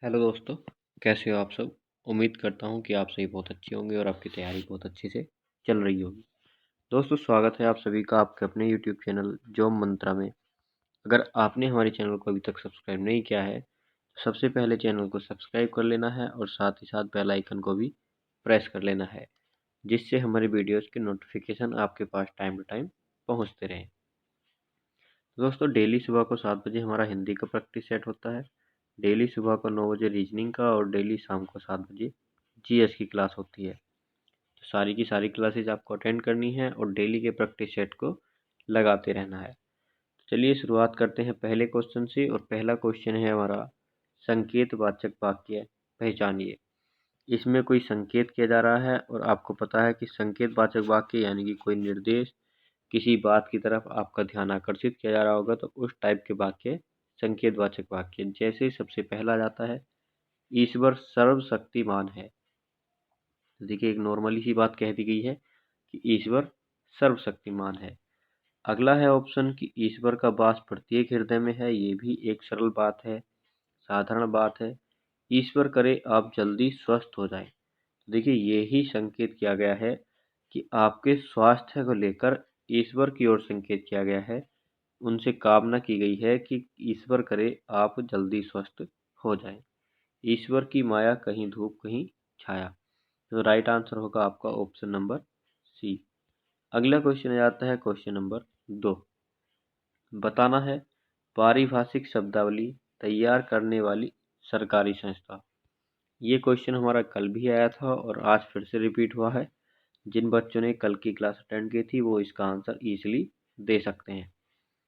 Hello दोस्तों, कैसे हो आप सब। उम्मीद करता हूँ कि आप सभी बहुत अच्छे होंगे और आपकी तैयारी बहुत अच्छे से चल रही होगी। दोस्तों, स्वागत है आप सभी का आपके अपने यूट्यूब चैनल जॉब मंत्रा में। अगर आपने हमारे चैनल को अभी तक सब्सक्राइब नहीं किया है तो सबसे पहले चैनल को सब्सक्राइब कर लेना है और साथ ही साथ बेल आइकन को भी प्रेस कर लेना है, जिससे हमारी वीडियोज़ के नोटिफिकेशन आपके पास टाइम टू टाइम पहुँचते रहें। दोस्तों, डेली सुबह को 7 बजे हमारा हिंदी का प्रैक्टिस सेट होता है। डेली सुबह को 9 बजे रीजनिंग का और डेली शाम को 7 बजे जीएस की क्लास होती है। तो सारी की सारी क्लासेज आपको अटेंड करनी है और डेली के प्रैक्टिस सेट को लगाते रहना है। तो चलिए शुरुआत करते हैं पहले क्वेश्चन से। और पहला क्वेश्चन है हमारा, संकेतवाचक वाक्य पहचानिए। इसमें कोई संकेत किया जा रहा है और आपको पता है कि संकेतवाचक वाक्य यानी कि कोई निर्देश, किसी बात की तरफ आपका ध्यान आकर्षित किया जा रहा होगा तो उस टाइप के वाक्य संकेतवाचक वाक्य। जैसे सबसे पहला जाता है, ईश्वर सर्वशक्तिमान है। तो देखिए, एक नॉर्मली सी बात कह दी गई है कि ईश्वर सर्वशक्तिमान है। अगला है ऑप्शन कि ईश्वर का वास प्रत्येक हृदय में है। ये भी एक सरल बात है, साधारण बात है। ईश्वर करे आप जल्दी स्वस्थ हो जाएं। तो देखिए, यही संकेत किया गया है कि आपके स्वास्थ्य को लेकर ईश्वर की ओर संकेत किया गया है। उनसे कामना की गई है कि ईश्वर करे आप जल्दी स्वस्थ हो जाएं। ईश्वर की माया कहीं धूप कहीं छाया। तो राइट आंसर होगा आपका ऑप्शन नंबर सी। अगला क्वेश्चन आ जाता है क्वेश्चन नंबर 2। बताना है पारिभाषिक शब्दावली तैयार करने वाली सरकारी संस्था। ये क्वेश्चन हमारा कल भी आया था और आज फिर से रिपीट हुआ है। जिन बच्चों ने कल की क्लास अटेंड की थी वो इसका आंसर इजीली दे सकते हैं।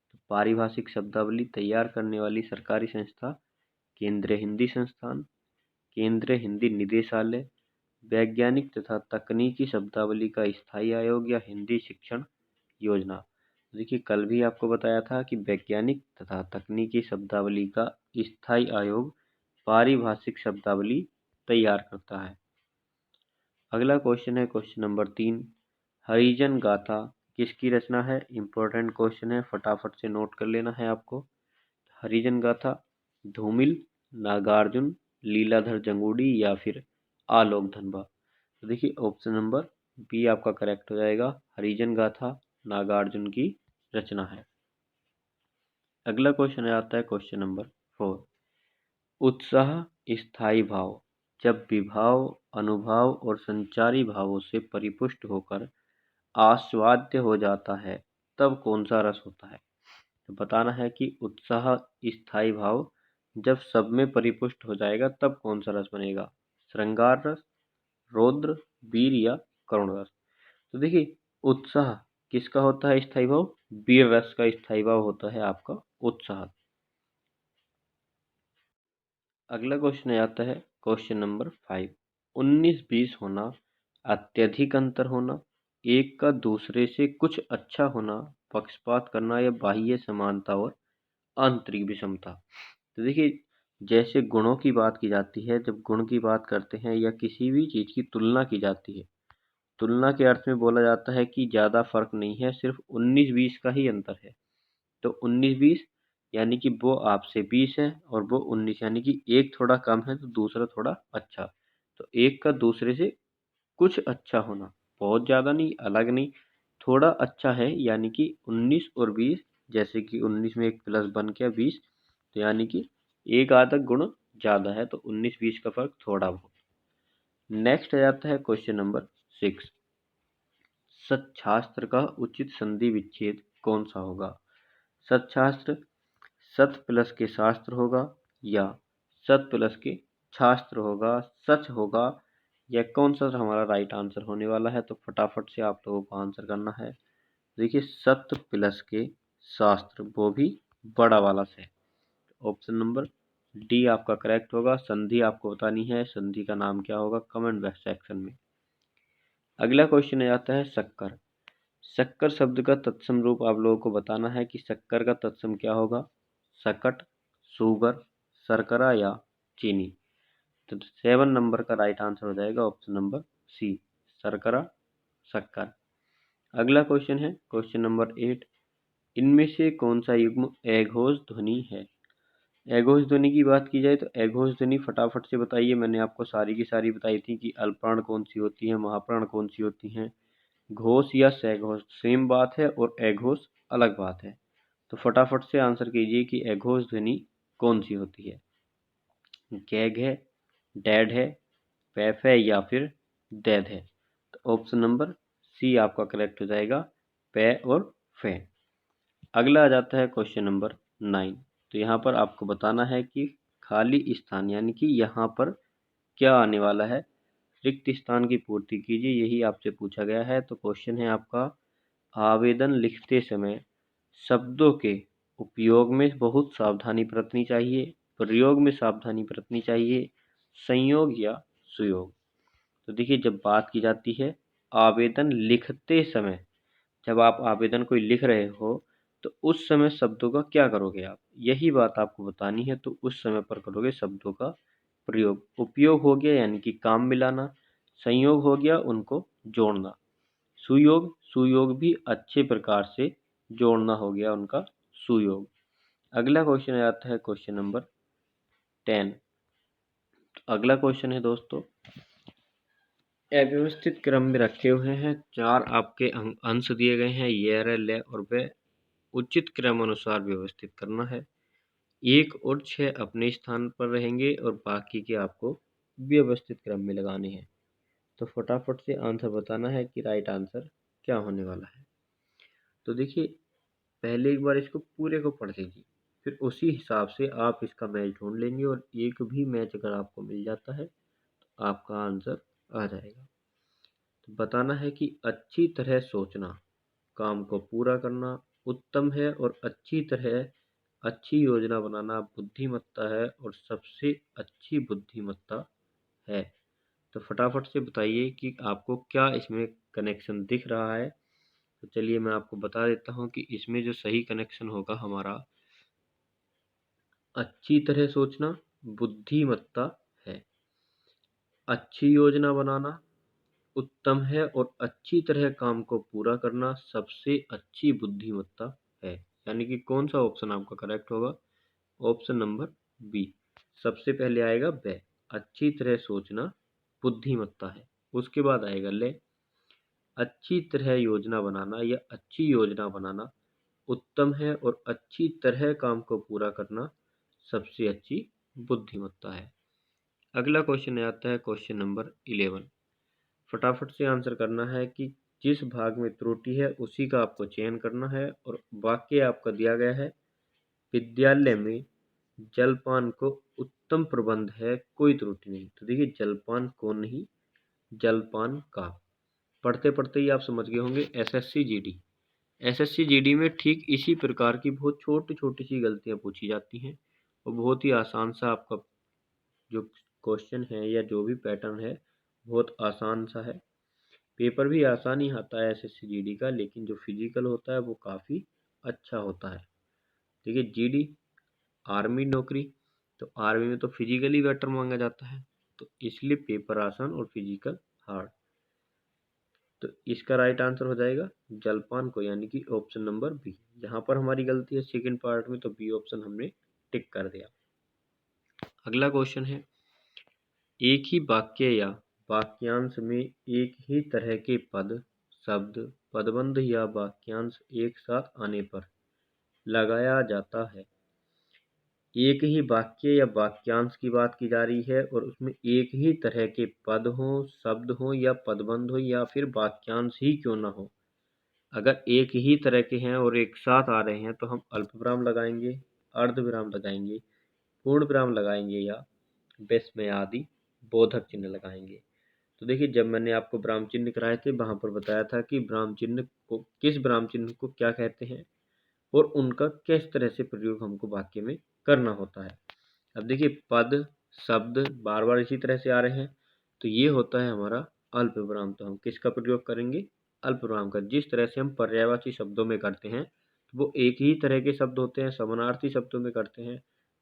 तो पारिभाषिक शब्दावली तैयार करने वाली सरकारी संस्था, केंद्रीय हिंदी संस्थान, केंद्रीय हिंदी निदेशालय, वैज्ञानिक तथा तकनीकी शब्दावली का स्थायी आयोग या हिंदी शिक्षण योजना। देखिए, कल भी आपको बताया था कि वैज्ञानिक तथा तकनीकी शब्दावली का स्थायी आयोग पारिभाषिक शब्दावली तैयार करता है। अगला क्वेश्चन है क्वेश्चन नंबर 3। हरिजन गाथा किसकी रचना है। इंपॉर्टेंट क्वेश्चन है, फटाफट से नोट कर लेना है आपको। हरिजन गाथा धूमिल, नागार्जुन, लीलाधर जंगूडी या फिर आलोक धनबा। तो देखिए, ऑप्शन नंबर बी आपका करेक्ट हो जाएगा। हरिजन गाथा नागार्जुन की रचना है। अगला क्वेश्चन आता है क्वेश्चन नंबर 4। उत्साह स्थायी भाव जब विभाव, अनुभाव और संचारी भावों से परिपुष्ट होकर आस्वाद्य हो जाता है तब कौन सा रस होता है। तो बताना है कि उत्साह स्थायी भाव जब सब में परिपुष्ट हो जाएगा तब कौन सा रस बनेगा। श्रृंगार रस, रौद्र, वीर या करुण रस। तो देखिए, उत्साह किसका होता है स्थायी भाव। वीर रस का स्थायी भाव होता है आपका उत्साह। अगला क्वेश्चन आता है क्वेश्चन नंबर 5। 19-20 होना, अत्यधिक अंतर होना, एक का दूसरे से कुछ अच्छा होना, पक्षपात करना या बाह्य समानता और आंतरिक विषमता। तो देखिए, जैसे गुणों की बात की जाती है, जब गुण की बात करते हैं या किसी भी चीज़ की तुलना की जाती है, तुलना के अर्थ में बोला जाता है कि ज़्यादा फर्क नहीं है, सिर्फ 19-20 का ही अंतर है। तो 19-20 यानी कि वो आपसे 20 है और वो 19 यानी कि एक थोड़ा कम है तो दूसरा थोड़ा अच्छा। तो एक का दूसरे से कुछ अच्छा होना, बहुत ज़्यादा नहीं, अलग नहीं, थोड़ा अच्छा है। यानी कि 19 और 20, जैसे कि 19 में एक प्लस बन गया 20, तो यानी कि एक आधा गुण ज़्यादा है, तो 19-20 का फर्क थोड़ा बहुत। नेक्स्ट आ जाता है क्वेश्चन नंबर 6। सच्छास्त्र का उचित संधि विच्छेद कौन सा होगा। सच्छास्त्र सत प्लस के शास्त्र होगा या सत प्लस के छास्त्र होगा, सच होगा, या कौन सा हमारा राइट आंसर होने वाला है। तो फटाफट से आप लोगों को आंसर करना है। देखिए, सत प्लस के शास्त्र, वो भी बड़ा वाला से। ऑप्शन नंबर डी आपका करेक्ट होगा। संधि आपको बतानी है, संधि का नाम क्या होगा कमेंट सेक्शन में। अगला क्वेश्चन आ जाता है शक्कर। शक्कर शब्द का तत्सम रूप आप लोगों को बताना है कि शक्कर का तत्सम क्या होगा। शकट, शुगर, शर्करा या चीनी। तो 7 नंबर का राइट आंसर हो जाएगा ऑप्शन नंबर सी, शर्करा, शक्कर। अगला क्वेश्चन है क्वेश्चन नंबर 8। इनमें से कौन सा युग्म एघोष ध्वनि है। एघोष ध्वनि की बात की जाए तो एघोष ध्वनि फटाफट से बताइए। मैंने आपको सारी की सारी बताई थी कि अल्पप्राण कौन सी होती है, महाप्राण कौन सी होती हैं। घोष या सघोष सेम बात है और एघोष अलग बात है। तो फटाफट से आंसर कीजिए कि एघोष ध्वनि कौन सी होती है। गैग है, डैड है, पैफ है या फिर दैद है। तो ऑप्शन नंबर सी आपका करेक्ट हो जाएगा, पै और फे। अगला आ जाता है क्वेश्चन नंबर 9। तो यहाँ पर आपको बताना है कि खाली स्थान यानी कि यहाँ पर क्या आने वाला है, रिक्त स्थान की पूर्ति कीजिए, यही आपसे पूछा गया है। तो क्वेश्चन है आपका, आवेदन लिखते समय शब्दों के उपयोग में बहुत सावधानी बरतनी चाहिए, प्रयोग में सावधानी बरतनी चाहिए, संयोग या सुयोग। तो देखिए, जब बात की जाती है आवेदन लिखते समय, जब आप आवेदन कोई लिख रहे हो तो उस समय शब्दों का क्या करोगे आप, यही बात आपको बतानी है। तो उस समय पर करोगे शब्दों का प्रयोग। उपयोग हो गया यानी कि काम मिलाना, संयोग हो गया उनको जोड़ना, सुयोग सुयोग भी अच्छे प्रकार से जोड़ना हो गया उनका सुयोग। अगला क्वेश्चन आता है क्वेश्चन नंबर 10। अगला क्वेश्चन है दोस्तों, अव्यवस्थित क्रम में रखे हुए हैं, 4 आपके अंश दिए गए हैं, ये रहे ले और वे उचित क्रम अनुसार व्यवस्थित करना है। 1 और 6 अपने स्थान पर रहेंगे और बाकी के आपको व्यवस्थित क्रम में लगाने हैं। तो फटाफट से आंसर बताना है कि राइट आंसर क्या होने वाला है। तो देखिए, पहले एक बार इसको पूरे को पढ़ लीजिए, फिर उसी हिसाब से आप इसका मैच ढूंढ लेंगे और एक भी मैच अगर आपको मिल जाता है तो आपका आंसर आ जाएगा। तो बताना है कि अच्छी तरह सोचना, काम को पूरा करना उत्तम है और अच्छी योजना बनाना बुद्धिमत्ता है और सबसे अच्छी बुद्धिमत्ता है। तो फटाफट से बताइए कि आपको क्या इसमें कनेक्शन दिख रहा है। तो चलिए मैं आपको बता देता हूँ कि इसमें जो सही कनेक्शन होगा हमारा, अच्छी तरह सोचना बुद्धिमत्ता है, अच्छी योजना बनाना उत्तम है और अच्छी तरह काम को पूरा करना सबसे अच्छी बुद्धिमत्ता है। यानी कि कौन सा ऑप्शन आपका करेक्ट होगा, ऑप्शन नंबर बी। सबसे पहले आएगा ब, अच्छी तरह सोचना बुद्धिमत्ता है। उसके बाद आएगा ले, अच्छी तरह योजना बनाना या अच्छी योजना बनाना उत्तम है और अच्छी तरह काम को पूरा करना सबसे अच्छी बुद्धिमत्ता है। अगला क्वेश्चन आता है क्वेश्चन नंबर 11। फटाफट से आंसर करना है कि जिस भाग में त्रुटि है उसी का आपको चयन करना है और वाक्य आपका दिया गया है, विद्यालय में जलपान को उत्तम प्रबंध है, कोई त्रुटि नहीं। तो देखिए, जलपान को नहीं, जलपान का। पढ़ते पढ़ते ही आप समझ गए होंगे एसएससी जीडी। एसएससी जीडी में ठीक इसी प्रकार की बहुत छोटी छोटी सी गलतियां पूछी जाती हैं और बहुत ही आसान सा आपका जो क्वेश्चन है या जो भी पैटर्न है बहुत आसान सा है। पेपर भी आसान ही आता है एसएससी जीडी का, लेकिन जो फिजिकल होता है वो काफ़ी अच्छा होता है। देखिए, जीडी आर्मी नौकरी, तो आर्मी में तो फिजिकली बेटर मांगा जाता है, तो इसलिए पेपर आसान और फिजिकल हार्ड। तो इसका राइट आंसर हो जाएगा जलपान को, यानी कि ऑप्शन नंबर बी। जहां पर हमारी गलती है सेकंड पार्ट में, तो बी ऑप्शन हमने टिक कर दिया। अगला क्वेश्चन है, एक ही वाक्य या वाक्यांश में एक ही तरह के पद, शब्द, पदबंध या वाक्यांश एक साथ आने पर लगाया जाता है। एक ही वाक्य या वाक्यांश की बात की जा रही है और उसमें एक ही तरह के पद हों, शब्द हों या पदबंध हो या फिर वाक्यांश ही क्यों ना हो। अगर एक ही तरह के हैं और एक साथ आ रहे हैं तो हम अल्पविराम लगाएंगे, अर्धविराम लगाएंगे, पूर्ण विराम लगाएंगे या विस्मयादि बोधक चिन्ह लगाएंगे। तो देखिए, जब मैंने आपको विराम चिन्ह कराए थे वहां पर बताया था कि विराम चिन्ह को, किस विराम चिन्ह को क्या कहते हैं और उनका किस तरह से प्रयोग हमको वाक्य में करना होता है। अब देखिए, पद शब्द बार बार इसी तरह से आ रहे हैं तो ये होता है हमारा अल्प विराम। तो हम किसका प्रयोग करेंगे, अल्प विराम का। जिस तरह से हम पर्यायवाची शब्दों में करते हैं तो वो एक ही तरह के शब्द होते हैं, समानार्थी शब्दों में करते हैं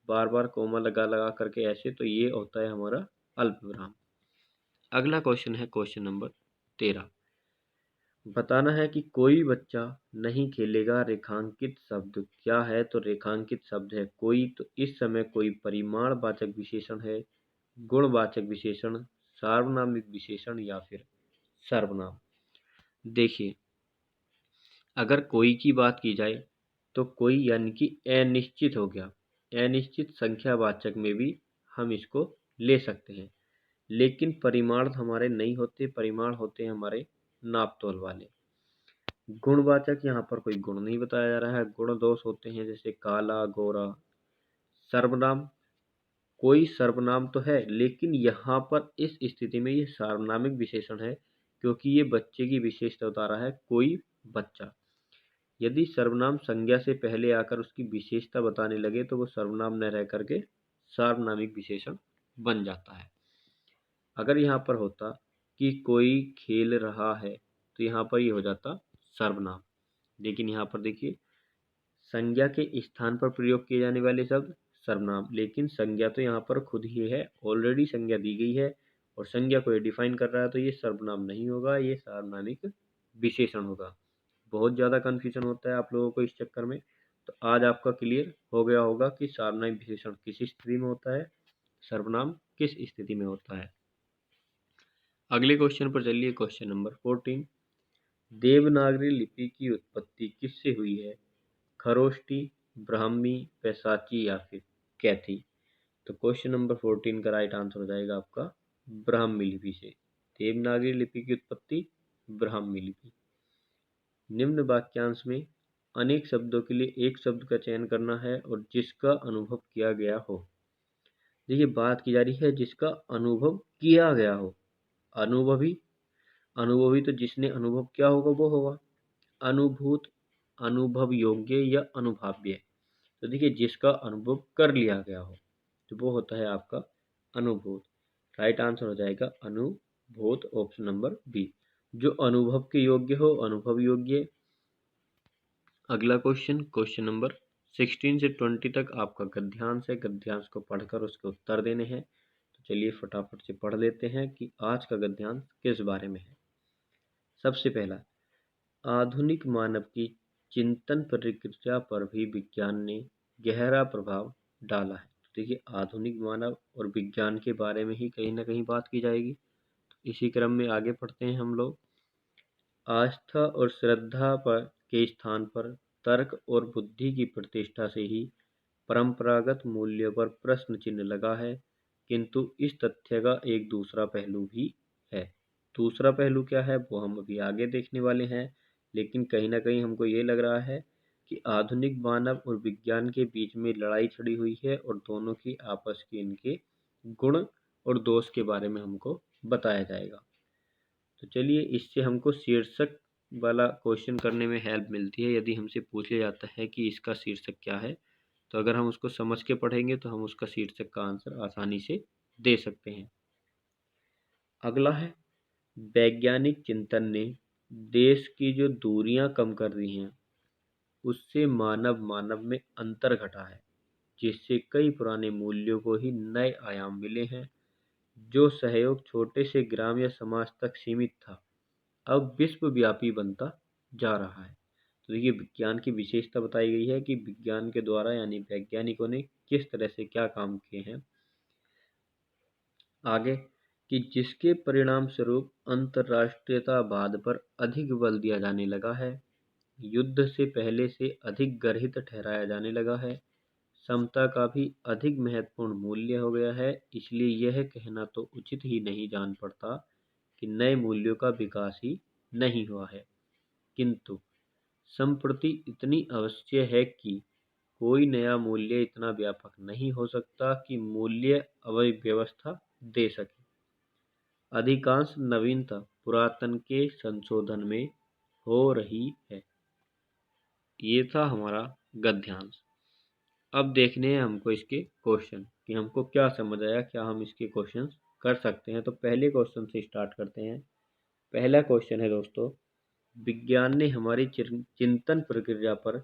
बार बार कोमा लगा लगा करके ऐसे, तो ये होता है हमारा अल्प विराम। अगला क्वेश्चन है क्वेश्चन नंबर 13। बताना है कि कोई बच्चा नहीं खेलेगा। रेखांकित शब्द क्या है? तो रेखांकित शब्द है कोई। तो इस समय कोई परिमाणवाचक विशेषण है, गुणवाचक विशेषण, सार्वनामिक विशेषण या फिर सर्वनाम। देखिए, अगर कोई की बात की जाए तो कोई यानी कि अनिश्चित हो गया। अनिश्चित संख्यावाचक में भी हम इसको ले सकते हैं, लेकिन परिमाण हमारे नहीं होते, परिमाण होते हैं हमारे नाप तोल वाले। गुणवाचक यहाँ पर कोई गुण नहीं बताया जा रहा है, गुण दोष होते हैं जैसे काला, गोरा। सर्वनाम, कोई सर्वनाम तो है, लेकिन यहाँ पर इस स्थिति में ये सार्वनामिक विशेषण है, क्योंकि ये बच्चे की विशेषता बता रहा है, कोई बच्चा। यदि सर्वनाम संज्ञा से पहले आकर उसकी विशेषता बताने लगे तो वो सर्वनाम न रह करके सार्वनामिक विशेषण बन जाता है। अगर यहाँ पर होता कि कोई खेल रहा है तो यहाँ पर ये हो जाता सर्वनाम। लेकिन यहाँ पर देखिए, संज्ञा के स्थान पर प्रयोग किए जाने वाले शब्द सर्वनाम, लेकिन संज्ञा तो यहाँ पर खुद ही है, ऑलरेडी संज्ञा दी गई है और संज्ञा को ये डिफाइन कर रहा है, तो ये सर्वनाम नहीं होगा, ये सार्वनामिक विशेषण होगा। बहुत ज़्यादा कन्फ्यूजन होता है आप लोगों को इस चक्कर में, तो आज आपका क्लियर हो गया होगा कि सार्वनामिक विशेषण किस स्थिति में होता है, सर्वनाम किस स्थिति में होता है। अगले क्वेश्चन पर चलिए, क्वेश्चन नंबर 14। देवनागरी लिपि की उत्पत्ति किससे हुई है? खरोष्टी, ब्राह्मी, पैसाची या फिर कैथी? तो क्वेश्चन नंबर 14 का राइट आंसर हो जाएगा आपका ब्राह्मी लिपि से। देवनागरी लिपि की उत्पत्ति ब्राह्मी लिपि। निम्न वाक्यांश में अनेक शब्दों के लिए एक शब्द का चयन करना है और जिसका अनुभव किया गया हो। देखिए, बात की जा रही है जिसका अनुभव किया गया हो। अनुभवी, अनुभवी तो जिसने अनुभव किया होगा वो होगा। अनुभूत, अनुभव योग्य या अनुभाव्य। तो देखिए, जिसका अनुभव कर लिया गया हो तो वो होता है आपका अनुभूत। राइट आंसर हो जाएगा अनुभूत, ऑप्शन नंबर बी। जो अनुभव के योग्य हो, अनुभव योग्य। अगला क्वेश्चन, क्वेश्चन नंबर 16 से 20 तक आपका गद्यांश है। गद्यांश को पढ़कर उसके उत्तर देने हैं। तो चलिए फटाफट से पढ़ लेते हैं कि आज का गद्यांश किस बारे में है। सबसे पहला, आधुनिक मानव की चिंतन प्रक्रिया पर भी विज्ञान ने गहरा प्रभाव डाला है। तो देखिए, आधुनिक मानव और विज्ञान के बारे में ही कहीं ना कहीं बात की जाएगी। तो इसी क्रम में आगे पढ़ते हैं हम लोग। आस्था और श्रद्धा पर के स्थान पर तर्क और बुद्धि की प्रतिष्ठा से ही परंपरागत मूल्यों पर प्रश्न चिन्ह लगा है, किंतु इस तथ्य का एक दूसरा पहलू भी है। दूसरा पहलू क्या है वो हम अभी आगे देखने वाले हैं, लेकिन कहीं ना कहीं हमको ये लग रहा है कि आधुनिक मानव और विज्ञान के बीच में लड़ाई छिड़ी हुई है और दोनों की आपस के इनके गुण और दोष के बारे में हमको बताया जाएगा। तो चलिए, इससे हमको शीर्षक वाला क्वेश्चन करने में हेल्प मिलती है। यदि हमसे पूछा जाता है कि इसका शीर्षक क्या है, तो अगर हम उसको समझ के पढ़ेंगे तो हम उसका शीर्षक का आंसर आसानी से दे सकते हैं। अगला है, वैज्ञानिक चिंतन ने देश की जो दूरियां कम कर दी हैं, उससे मानव मानव में अंतर घटा है, जिससे कई पुराने मूल्यों को ही नए आयाम मिले हैं। जो सहयोग छोटे से ग्राम या समाज तक सीमित था, अब विश्वव्यापी बनता जा रहा है। तो देखिए, विज्ञान की विशेषता बताई गई है कि विज्ञान के द्वारा यानी वैज्ञानिकों ने किस तरह से क्या काम किए हैं। आगे, कि जिसके परिणाम स्वरूप अंतर्राष्ट्रीयतावाद पर अधिक बल दिया जाने लगा है, युद्ध से पहले से अधिक गर्हित ठहराया जाने लगा है, समता का भी अधिक महत्वपूर्ण मूल्य हो गया है। इसलिए यह कहना तो उचित ही नहीं जान पड़ता कि नए मूल्यों का विकास ही नहीं हुआ है, किंतु संप्रति इतनी अवश्य है कि कोई नया मूल्य इतना व्यापक नहीं हो सकता कि मूल्य अव्यवस्था दे सके। अधिकांश नवीनता पुरातन के संशोधन में हो रही है। ये था हमारा गद्यांश। अब देखने हैं हमको इसके क्वेश्चन कि हमको क्या समझ आया, क्या हम इसके क्वेश्चन कर सकते हैं। तो पहले क्वेश्चन से स्टार्ट करते हैं। पहला क्वेश्चन है दोस्तों, विज्ञान ने हमारी चिंतन प्रक्रिया पर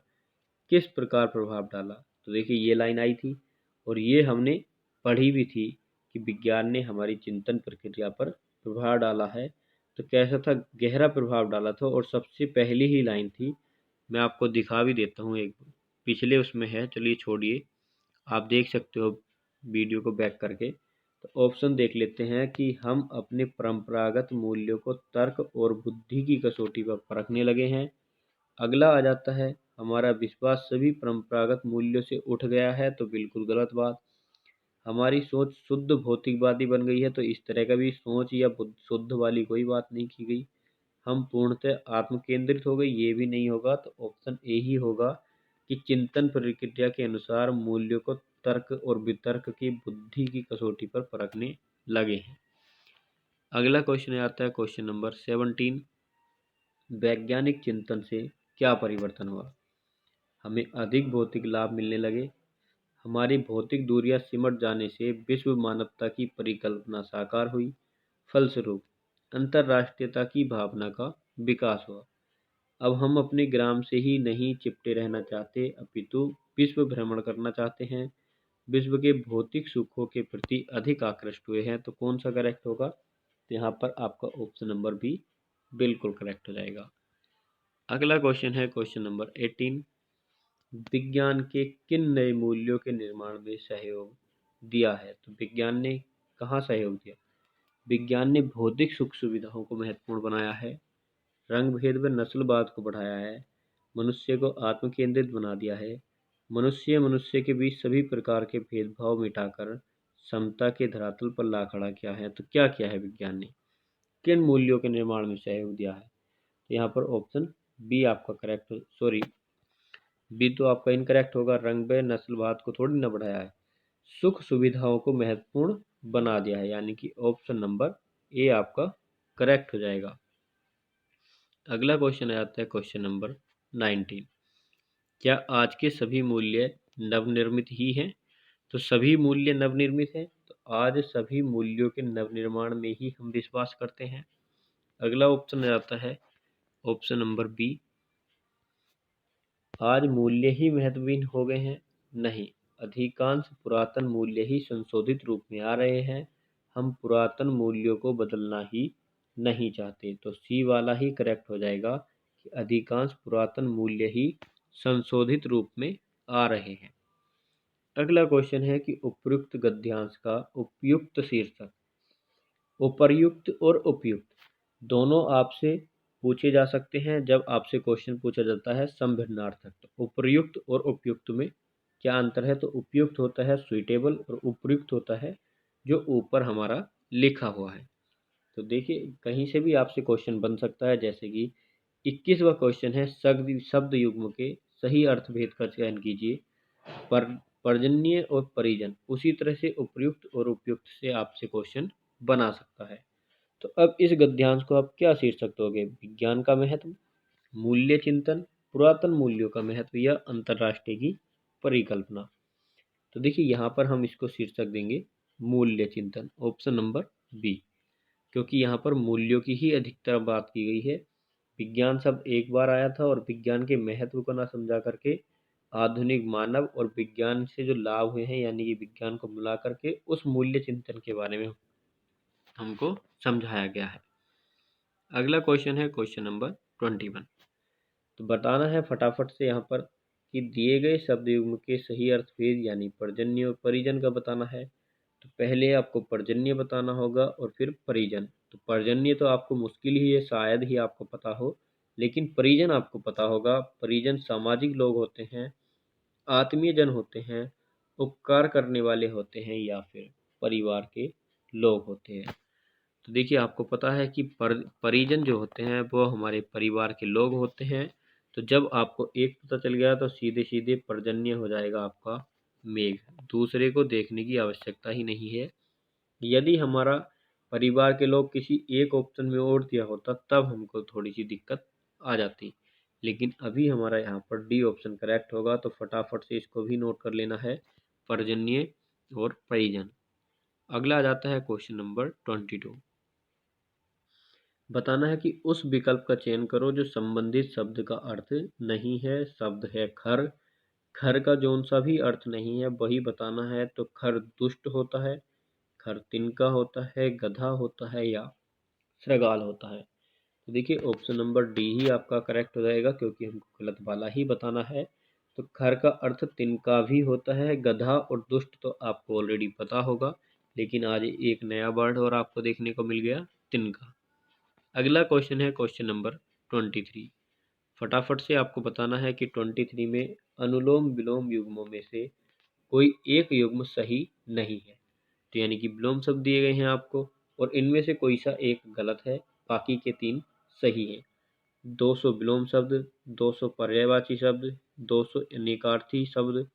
किस प्रकार प्रभाव डाला? तो देखिए, ये लाइन आई थी और ये हमने पढ़ी भी थी कि विज्ञान ने हमारी चिंतन प्रक्रिया पर प्रभाव डाला है। तो कैसा था, गहरा प्रभाव डाला था। और सबसे पहली ही लाइन थी, मैं आपको दिखा भी देता हूँ, एक पिछले उसमें है, चलिए छोड़िए, आप देख सकते हो वीडियो को बैक करके। तो ऑप्शन देख लेते हैं कि हम अपने परंपरागत मूल्यों को तर्क और बुद्धि की कसौटी पर परखने लगे हैं। अगला आ जाता है, हमारा विश्वास सभी परंपरागत मूल्यों से उठ गया है, तो बिल्कुल गलत बात। हमारी सोच शुद्ध भौतिकवादी बन गई है, तो इस तरह का भी सोच या शुद्ध वाली कोई बात नहीं की गई। हम पूर्णतः आत्म केंद्रित हो गए, ये भी नहीं होगा। तो ऑप्शन ए ही होगा कि चिंतन प्रक्रिया के अनुसार मूल्यों को तर्क और वितर्क की बुद्धि की कसौटी पर परखने लगे हैं। अगला क्वेश्चन आता है क्वेश्चन नंबर 17। वैज्ञानिक चिंतन से क्या परिवर्तन हुआ? हमें अधिक भौतिक लाभ मिलने लगे। हमारी भौतिक दूरियां सिमट जाने से विश्व मानवता की परिकल्पना साकार हुई। फलस्वरूप अंतर्राष्ट्रीयता की भावना का विकास हुआ। अब हम अपने ग्राम से ही नहीं चिपटे रहना चाहते, अपितु विश्व भ्रमण करना चाहते हैं। विश्व के भौतिक सुखों के प्रति अधिक आकृष्ट हुए हैं। तो कौन सा करेक्ट होगा? तो यहाँ पर आपका ऑप्शन नंबर बी बिल्कुल करेक्ट हो जाएगा। अगला क्वेश्चन है क्वेश्चन नंबर 18। विज्ञान के किन नए मूल्यों के निर्माण में सहयोग दिया है? तो विज्ञान ने कहाँ सहयोग दिया? विज्ञान ने भौतिक सुख सुविधाओं को महत्वपूर्ण बनाया है, रंग भेद व नस्लवाद को बढ़ाया है, मनुष्य को आत्म केंद्रित बना दिया है, मनुष्य मनुष्य के बीच सभी प्रकार के भेदभाव मिटाकर समता के धरातल पर ला खड़ा किया है। तो क्या किया है विज्ञान ने? किन मूल्यों के निर्माण में सहयोग दिया है? तो यहाँ पर ऑप्शन बी आपका करेक्ट, सॉरी, बी तो आपका इनकरेक्ट होगा। रंग व नस्लवाद को थोड़ी ना बढ़ाया है, सुख सुविधाओं को महत्वपूर्ण बना दिया है, यानी कि ऑप्शन नंबर ए आपका करेक्ट हो जाएगा। अगला क्वेश्चन आता है क्वेश्चन नंबर 19। क्या आज के सभी मूल्य नवनिर्मित ही हैं? तो सभी मूल्य नवनिर्मित हैं, तो आज सभी मूल्यों के नवनिर्माण में ही हम विश्वास करते हैं। अगला ऑप्शन आता है ऑप्शन नंबर बी, आज मूल्य ही महत्वहीन हो गए हैं। नहीं, अधिकांश पुरातन मूल्य ही संशोधित रूप में आ रहे हैं। हम पुरातन मूल्यों को बदलना ही नहीं चाहते। तो सी वाला ही करेक्ट हो जाएगा कि अधिकांश पुरातन मूल्य ही संशोधित रूप में आ रहे हैं। अगला क्वेश्चन है कि उपयुक्त गद्यांश का उपयुक्त शीर्षक। उपर्युक्त और उपयुक्त दोनों आपसे पूछे जा सकते हैं जब आपसे क्वेश्चन पूछा जाता है संभिन्नार्थक। तो उपर्युक्त और उपयुक्त में क्या अंतर है? तो उपयुक्त होता है सुइटेबल और उपयुक्त होता है जो ऊपर हमारा लिखा हुआ है। तो देखिए, कहीं से भी आपसे क्वेश्चन बन सकता है, जैसे कि 21वां क्वेश्चन है, शब्द युग्म के सही अर्थभेद का चयन कीजिए। पर पर्जन्य और परिजन, उसी तरह से उपयुक्त और उपयुक्त से आपसे क्वेश्चन बना सकता है। तो अब इस गद्यांश को आप क्या शीर्षक दोगे? विज्ञान का महत्व, मूल्य चिंतन, पुरातन मूल्यों का महत्व या अंतर्राष्ट्रीय की परिकल्पना। तो देखिए, यहाँ पर हम इसको शीर्षक देंगे मूल्य चिंतन, ऑप्शन नंबर बी, क्योंकि यहाँ पर मूल्यों की ही अधिकतर बात की गई है। विज्ञान शब्द एक बार आया था और विज्ञान के महत्व को ना समझा करके आधुनिक मानव और विज्ञान से जो लाभ हुए हैं, यानी कि विज्ञान को मिला करके उस मूल्य चिंतन के बारे में हमको समझाया गया है। अगला क्वेश्चन है क्वेश्चन नंबर 21। तो बताना है फटाफट से यहाँ पर कि दिए गए शब्द युग्म के सही अर्थभेद यानी पर्जन्य और परिजन का बताना है। तो पहले आपको पर्जन्य बताना होगा और फिर परिजन। तो पर्जन्य तो आपको मुश्किल ही है, शायद ही आपको पता हो, लेकिन परिजन आपको पता होगा। परिजन सामाजिक लोग होते हैं, आत्मीय जन होते हैं, उपकार करने वाले होते हैं, या फिर परिवार के लोग होते हैं। तो देखिए, आपको पता है कि परिजन जो होते हैं वो हमारे परिवार के लोग होते हैं। तो जब आपको एक पता चल गया तो सीधे सीधे पर्जन्य हो जाएगा आपका मेघ, दूसरे को देखने की आवश्यकता ही नहीं है। यदि हमारा परिवार के लोग किसी एक ऑप्शन में और दिया होता तब हमको थोड़ी सी दिक्कत आ जाती, लेकिन अभी हमारा यहाँ पर डी ऑप्शन करेक्ट होगा। तो फटाफट से इसको भी नोट कर लेना है, पर्जन्य और परिजन। अगला आ जाता है क्वेश्चन नंबर 22। बताना है कि उस विकल्प का चयन करो जो संबंधित शब्द का अर्थ नहीं है। शब्द है खर, खर का जोन सा भी अर्थ नहीं है वही बताना है। तो खर दुष्ट होता है, खर तिनका होता है, गधा होता है, या श्रृगाल होता है। तो देखिए ऑप्शन नंबर डी ही आपका करेक्ट हो जाएगा, क्योंकि हमको गलत वाला ही बताना है। तो खर का अर्थ तिनका भी होता है। गधा और दुष्ट तो आपको ऑलरेडी पता होगा, लेकिन आज एक नया वर्ड और आपको देखने को मिल गया, तिनका। अगला क्वेश्चन है क्वेश्चन नंबर 23। फटाफट से आपको बताना है कि 23 में अनुलोम विलोम युग्मों में से कोई एक युग्म सही नहीं है। तो यानी कि विलोम शब्द दिए गए हैं आपको, और इनमें से कोई सा एक गलत है, बाकी के 3 सही हैं। 200 विलोम शब्द, 200 पर्यायवाची शब्द, 200 अनेकार्थी शब्द,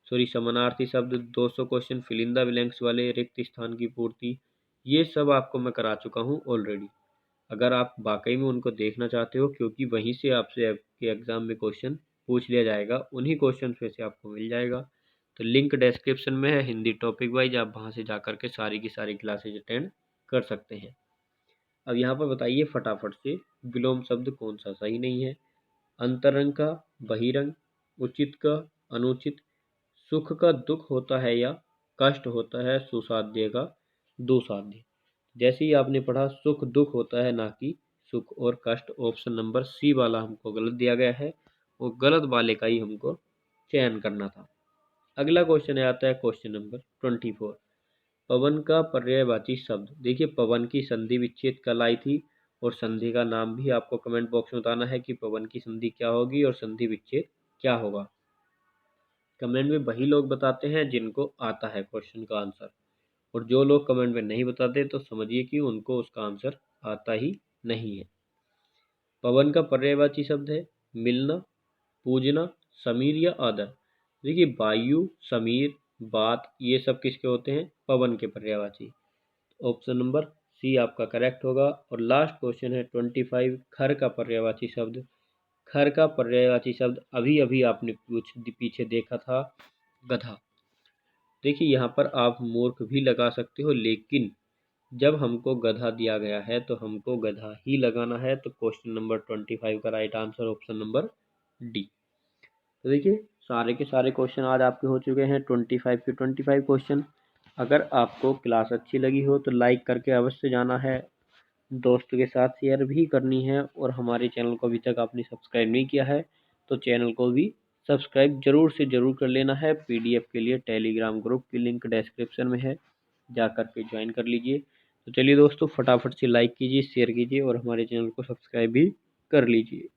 समानार्थी शब्द, 200 question fill in the blanks वाले रिक्त स्थान की पूर्ति, ये सब आपको मैं करा चुका हूँ ऑलरेडी। अगर आप वाकई में उनको देखना चाहते हो, क्योंकि वहीं से आपसे आपके एग्जाम में क्वेश्चन पूछ लिया जाएगा, उन्हीं क्वेश्चन में से आपको मिल जाएगा। तो लिंक डिस्क्रिप्शन में है, हिंदी टॉपिक वाइज, आप वहाँ से जा करके सारी की सारी क्लासेज अटेंड कर सकते हैं। अब यहाँ पर बताइए फटाफट से, विलोम शब्द कौन सा सही नहीं है? अंतरंग का, बहिरंग, उचित का, अनुचित, सुख का दुख होता है या कष्ट होता है, सुसाध्य का दुसाध्य। जैसे ही आपने पढ़ा सुख दुख होता है, ना कि सुख और कष्ट। ऑप्शन नंबर सी वाला हमको गलत दिया गया है, वो गलत वाले का ही हमको चयन करना था। अगला क्वेश्चन आता है क्वेश्चन नंबर 24। पवन का पर्यायवाची शब्द। देखिए पवन की संधि विच्छेद कल आई थी, और संधि का नाम भी आपको कमेंट बॉक्स में बताना है कि पवन की संधि क्या होगी और संधि विच्छेद क्या होगा। कमेंट में वही लोग बताते हैं जिनको आता है क्वेश्चन का आंसर, और जो लोग कमेंट में नहीं बताते तो समझिए कि उनको उसका आंसर आता ही नहीं है। पवन का पर्यायवाची शब्द है मिलना, पूजना, समीर या आदर। देखिए वायु, समीर, बात, ये सब किसके होते हैं? पवन के पर्यायवाची। ऑप्शन नंबर सी आपका करेक्ट होगा। और लास्ट क्वेश्चन है 25। खर का पर्यायवाची शब्द। खर का पर्यायवाची शब्द अभी अभी आपने कुछ पीछे देखा था, गधा। देखिए यहाँ पर आप मूर्ख भी लगा सकते हो, लेकिन जब हमको गधा दिया गया है तो हमको गधा ही लगाना है। तो क्वेश्चन नंबर 25 का right answer option number D. तो देखिए सारे के सारे क्वेश्चन आज आपके हो चुके हैं, 25 के 25 क्वेश्चन। अगर आपको क्लास अच्छी लगी हो तो लाइक करके अवश्य जाना है, दोस्तों के साथ शेयर भी करनी है, और हमारे चैनल को अभी तक आपने सब्सक्राइब नहीं किया है तो चैनल को भी सब्सक्राइब जरूर से ज़रूर कर लेना है। पीडीएफ के लिए टेलीग्राम ग्रुप की लिंक डिस्क्रिप्शन में है, जा कर के ज्वाइन कर लीजिए। तो चलिए दोस्तों फटाफट से लाइक कीजिए, शेयर कीजिए और हमारे चैनल को सब्सक्राइब भी कर लीजिए।